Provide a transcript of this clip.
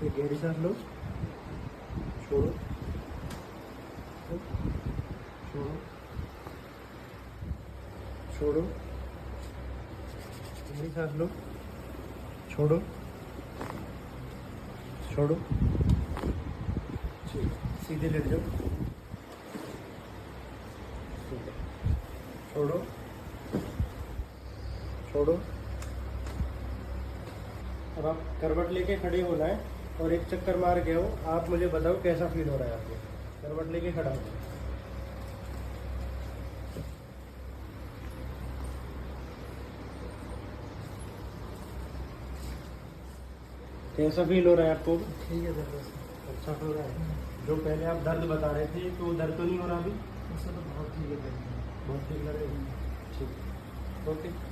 एक गहरी सांस लो, छोड़ो, छोड़ो, छोड़ो, गहरी सांस लो, छोड़ो, छोड़ो। ठीक, सीधे लेट जाओ, छोड़ो, छोड़ो। अब आप करवट लेके खड़े होना है और एक चक्कर मार के हो। आप मुझे बताओ कैसा फील हो रहा है आपको। करवट लेके खड़ा हो, कैसा फील हो रहा है आपको? ठीक है सर। अच्छा हो रहा है। जो पहले आप दर्द बता रहे थे तो दर्द तो नहीं हो रहा अभी? उससे तो बहुत ठीक है। बहुत ठीक लग रहा है। ठीक, ओके।